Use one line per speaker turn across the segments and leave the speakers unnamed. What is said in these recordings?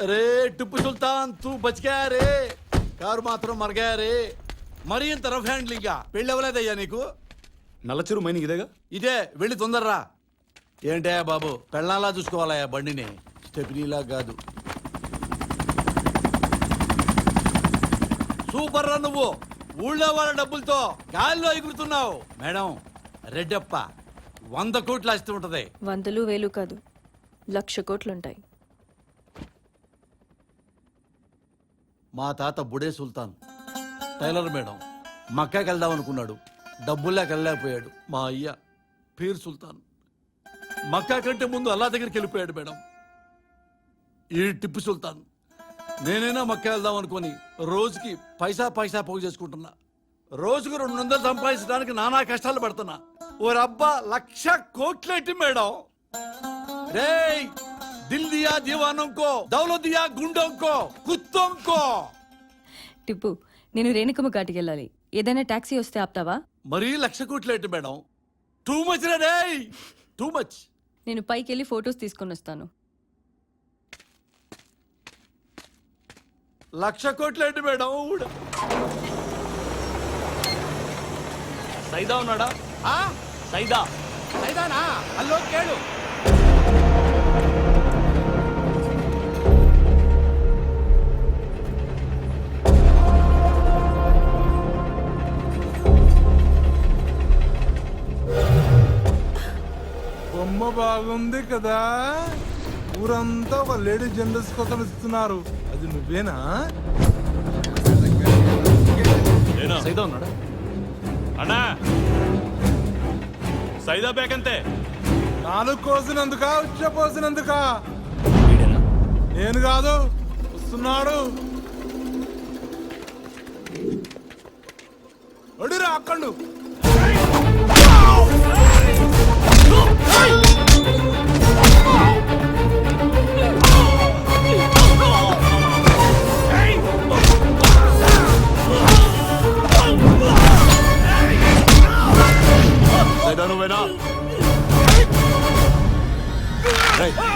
అరే టిప్పు సుల్తాన్ తూ బతికా రే, కారు మాత్రం మరగా రే. మరీ ఇంత రఫ్ హ్యాండ్లింగ్ పెళ్ళి అవ్వలేదయ్యా నీకు?
నల్లచెరు మైనింగ్ ఇదేగా.
ఇదే వెళ్ళి తొందరరా. ఏంటయ్యా బాబు, పెళ్ళాలా చూసుకోవాలయ్యా బండిని, స్టెప్నీలా కాదు. సూపర్ రా నువ్వు, ఊళ్ళో వాళ్ళ డబ్బులతో గాల్లో ఎగురుతున్నావు. మేడం రెడ్డప్ప 100 కోట్లు ఆస్తి ఉంటది.
100,000 కాదు, 1,00,000 కోట్లుంటాయి.
మా తాత బుడే సుల్తాన్ టైలర్ మేడం, మక్కాకి వెళ్దాం అనుకున్నాడు, డబ్బుల్లాకి వెళ్ళలేకపోయాడు. మా అయ్య పీర్ సుల్తాన్ మక్కా కంటే ముందు అల్లా దగ్గరికి వెళ్ళిపోయాడు మేడం. ఈ టిప్పు సుల్తాన్ నేనైనా మక్కా వెళ్దాం అనుకుని రోజుకి పైసా పోగు చేసుకుంటున్నా. రోజుకు 200 సంపాదించడానికి నానా కష్టాలు పడుతున్నా. ఓ రబ్బా 1,00,000 కోట్లేంటి మేడం? రేయ్, దిల్ దియా దీవానంకో, దౌలత్ దియా గుండోంకో, కుత్తోంకో.
టిప్పు, నేను రేణుకమ్మ ఘాటికి వెళ్ళాలి. ఏదైనా టాక్సీ వస్తే ఆపుతావా?
మరీ 1,00,000 కోట్లేంటి మేడం? టూ మచ్ రే, టూ మచ్.
నేను పైకి వెళ్ళి ఫొటోస్ తీసుకొని వస్తాను.
1,00,000 కోట్లేంటి మేడం?
సైదా ఉన్నాడా? సైదా
సైదానా? అల్లో కేడు.
బొమ్మ బాగుంది కదా, ఊరంతా ఒక లేడీ జనరల్స్ కోసం ఇస్తున్నారు. అది నువ్వేనా?
సైదా ఉన్నాడా?
అన్నా సైదా బేకంతే.
నాలుగు కోసినందుక, ఉచ్చ పోసినందుక?
వీడేనా?
నేను కాదు, వస్తున్నాడు. అడురా అక్కడు.
సైదా నువ్వేనా?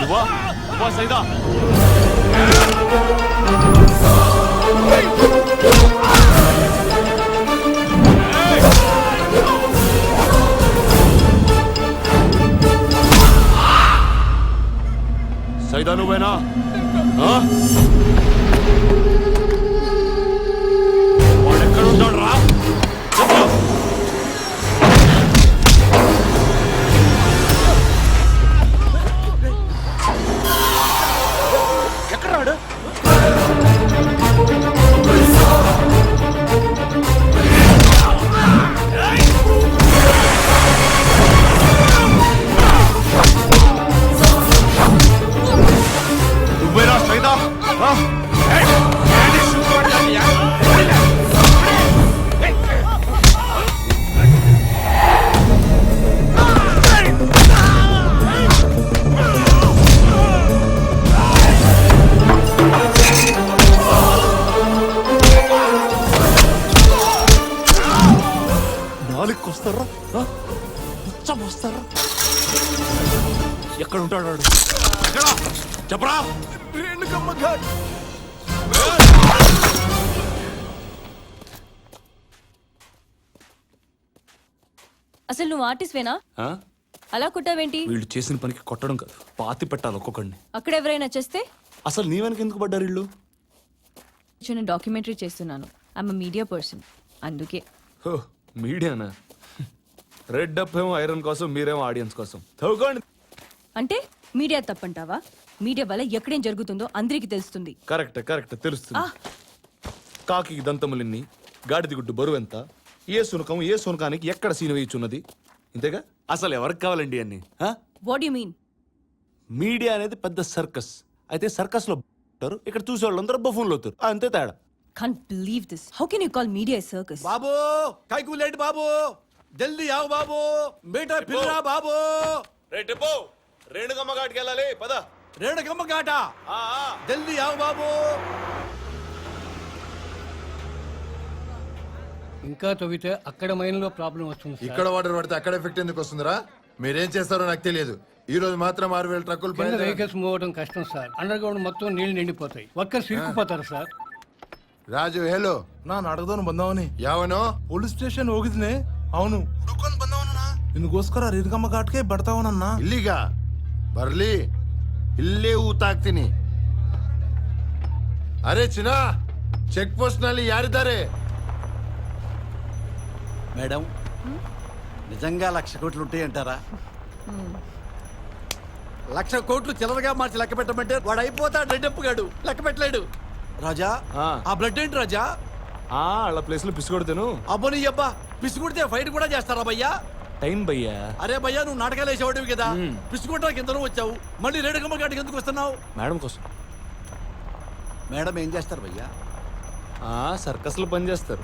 నువ్వా సైదా? సైదా నువ్వేనా? వాడు ఎక్కడ ఉంటాడు రా?
ఎక్కడ రాడు?
నువ్వేనా సైదా?
వస్తారా? వస్తారా? ఎక్కడ ఉంటాడు వాడు?
ఎక్కడ చెప్పరా?
రేణుకమ్మ ఘాట్.
అసలు నువ్వు ఆర్టిస్ట్వేనా? అలా కుట్టావేంటి?
వీళ్ళు చేసిన పనికి కొట్టడం కాదు, పాతి పెట్టాలి ఒక్కొక్కడిని.
అక్కడ ఎవరైనా చేస్తే?
అసలు నీ వెనక ఎందుకు పడ్డారు వీళ్ళు?
నేను డాక్యుమెంటరీ చేస్తున్నాను. ఐఎమ్ మీడియా పర్సన్, అందుకే.
హో, మీడియానా? రెడ్ అప్ ఏమో ఐరన్ కోసం, మీరేమో ఆడియన్స్ కోసం. తవ్వుకోండి.
అంటే మీడియా తప్పంటావా? మీడియా వల్ల ఎక్కడేం జరుగుతుందో అందరికీ తెలుస్తుంది.
కరెక్ట్ తెలుస్తుంది. కాకి దంతములిన్ని, గాడిది గుడ్డు బరువు ఎంత, ఏ సునకానికి ఎక్కడ సీన వేయుచున్నది, ఇంతేగా. అసలు ఎవరికి కావాలండి అన్ని?
What you mean?
మీడియా అనేది పెద్ద సర్కస్. అయితే సర్కస్ లో ఇక్కడ చూసే వాళ్ళందరూ బఫూన్లు అవుతారు, అంతే తేడా.
Can't believe this. How can you call media a circus?
బాబు కైకు లేట్ బాబు, జల్దీ ఆవు బాబు, బేటా పిల్లరా బాబు.
రేణుకమ్మ ఘాట్కి వెళ్ళాలి, పద.
రేణుకమ్మ ఘాట, జల్దీ ఆవు బాబు.
ఇంకా తవ్వితే అక్కడ మైన్ లో ప్రాబ్లం వస్తుంది.
ఇక్కడ వాటర్ పడితే అక్కడ ఎఫెక్ట్ ఎందుకు వస్తుందిరా?
మీరేం చేస్తారో నాకు తెలియదు. ఈ రోజు మాత్రం 6,000 ట్రక్కులు
కింద
పైన
వెహికల్స్ మూవ్ అవడం కష్టం సార్. అండర్ గ్రౌండ్ మొత్తం నీళ్లు నిండిపోతాయి. వర్కర్స్ ఇరుక్కుపోతారు సార్.
ರಾಜು ಹೇಳು.
ನಾನು ಅಡಗದವನು ಬಂದವನಿ.
ಯಾವನೋ?
ಪೊಲೀಸ್ ಸ್ಟೇಷನ್ ಹೋಗಿದ್ನೆ. ಅವನು ಹುಡುಕೊಂಡು ಬಂದವನ. ನಿನಗೋಸ್ಕರ ರಿರ್ಗಮ್ಮ ಘಾಟ್ಗೆ ಬರ್ತಾವನನ್ನ.
ಇಲ್ಲಿಗ ಬರ್ಲಿ, ಇಲ್ಲೇ ಊತಾಕ್ತೀನಿ. ಅರೆ ಚಿನ್ನ, ಚೆಕ್ ಪೋಸ್ಟ್ ನಲ್ಲಿ ಯಾರಿದ್ದಾರೆ?
మేడం నిజంగా 1,00,000 కోట్లు ఉంటాయంటారా? 1,00,000 కోట్లు చిల్లరగా మార్చి లెక్క పెట్టమంటే వాడు అయిపోతాడు. రెడ్డెప్పుగాడు లెక్క పెట్టలేడు. రాజా ఆ బ్లడ్ ఏంటి రాజా?
వాళ్ళ ప్లేస్ లో పిసుకొడతాను.
అబ్బో నీ అబ్బా, పిసుకుంటే ఫైట్ కూడా చేస్తారా భయ్యా?
టైం భయ్యా.
అరే భయ్యా, నువ్వు నాటకాలు వేసేవాడివి కదా, పిసుకుంటానికి ఎంతనో వచ్చావు, మళ్ళీ రేడుగమ్మ గాడికి ఎందుకు వస్తున్నావు?
మేడం కోసం.
మేడం ఏం చేస్తారు భయ్యా?
సర్కస్ లో పని చేస్తారు.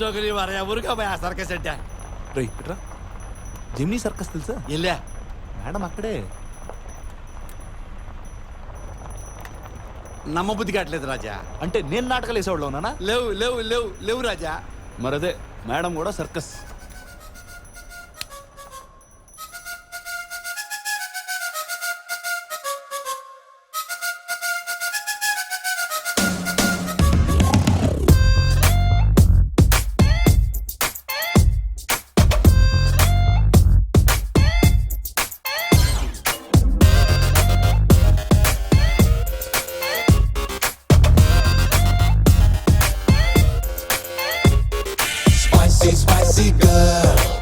జోకలి వారా ఊరుగా భయ్యా సర్కస్ అంటే.
ఇట్రా, జిమ్నీ సర్కస్ తెలుసా?
వెళ్ళా
మేడం అక్కడే.
నమ్మబుద్ధి కావట్లేదు రాజా.
అంటే నేను నాటకాలు వేసేవాళ్ళు ఉన్నానా?
లేవు లేవు లేవు లేవు రాజా.
మరదే మేడం కూడా సర్కస్.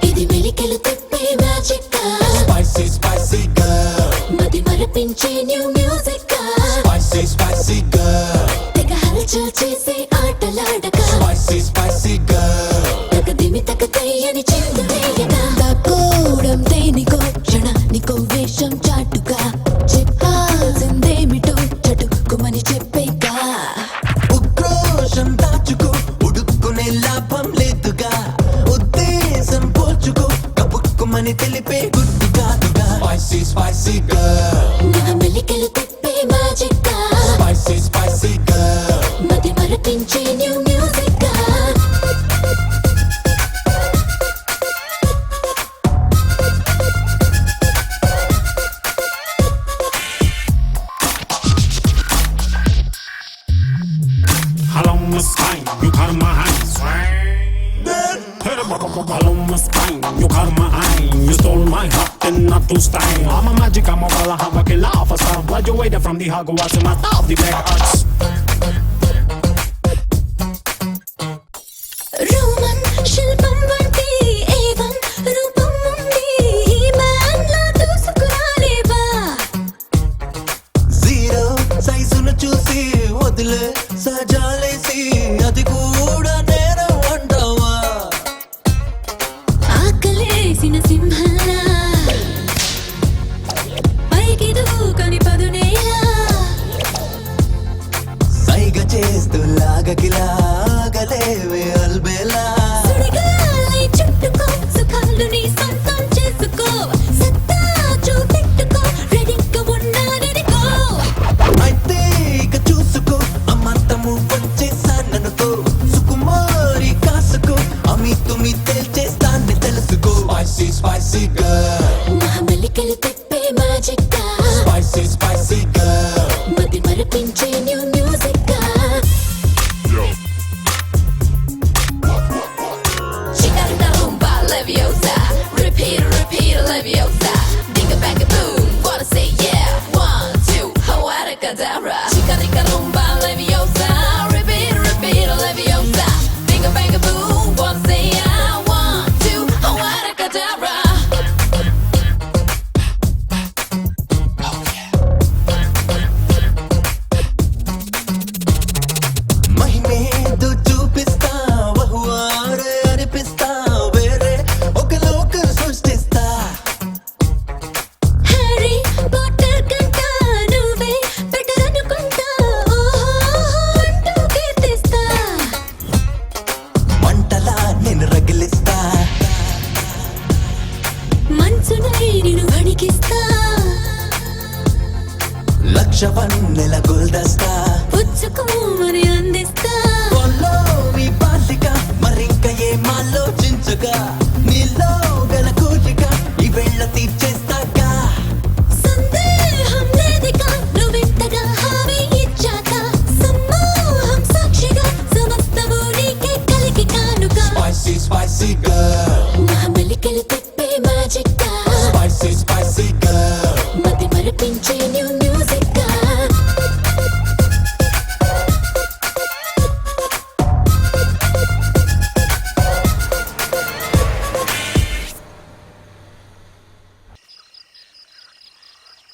ఇది మెలికలు తిప్పే మ్యాజిక్, స్పైసీ స్పైసీ గర్ల్, మది మరపించే new music, spicy spicy girl, తెగ హల్చల్ చేసే ఆటలాడక, స్పైసీ స్పైసీ గర్ల్, తగదిమి తగతయ్యని చిందువేయగా, తగ్గోడం దేనికో క్షణానికో వేషం చాటుగా, చెప్పాల్సిందేమిటో చటుకుమని చెప్పేగా, ఉక్రోషం దాచుకో ఉడుక్కునే లాభం లేదుగా, ఉద్దేశం పోల్చుకో కబుక్కుమని తెలిపే గుడ్డు కాదుగా, స్పైసీ స్పైసీ గర్ల్, నా మెలికలు తిప్పే మ్యాజిక్, స్పైసీ స్పైసీ గర్ల్, మది మరపించే new music.
Hello, my spine, you got my eyes. Hello, my spine, you got my eye. You stole my heart and not to style. I'm a magic, I'm a wall, I have a killer off a star. Graduated from the Hogwarts and I thought the black arts.
Roman శిల్పం వంటి ఏవం రూపం ఉంది, ఈ man లా దూసుకురాలేవా, zero సైజును చూసి వదిలే సజాలేసి అది కూడా నేరం అంటావా, ఆకలేసిన సింహంలా పైకి దూకని పదునేలా, సైగ చేస్తూ లాగకిలాగలేవే అల్బేలా, సుడిగాలి చుట్టుకో సుఖాలు నీ సొంతం చేసుకో, సత్తా చూపెట్టుకో రెడీగా ఉన్నాననుకో, అయితే ఇక చూసుకో అమ్మంతము వచ్చేసాననుకో, సుకుమారి కాసుకో అమి తుమి తేల్చేస్తాన్ని తెలుసుకో, స్పైసీ స్పైసీ గర్ల్, నా మెలికలు తిప్పే మ్యాజిక్, స్పైసీ స్పైసీ గర్ల్, మది మరపించే new music. Chicarita rumba leviosa, repeat repeat leviosa, dinga banga boom, wanna say yeah, 1 2, Hawara Kadabra. Chicarita rumba leviosa, repeat repeat leviosa, dinga banga boom, wanna say yeah, 1 2, Hawara Kadabra. మహిమేదో చూపిస్తా, వహువారే అనిపిస్తా, వేరే ఒక లోకం సృష్టిస్తా, Harry Potter కంటా నువ్వే better అనుకుంటా, అంటూ కీర్తిస్తా, మంటలా నేను రగిలిస్తా, మంచునై నిన్ను వణికిస్తా, లక్ష వన్నెల గుల్దస్తా పుచ్చుకోమని అందిస్తా, ఒళ్ళో మీ బాలిక మరింక ఏం ఆలోచించగా, నీలో గల కోరిక ఇవే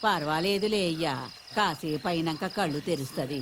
పర్వాలేదులే అయ్యా, కాసేపు అయినాక కళ్ళు తెరుస్తుంది.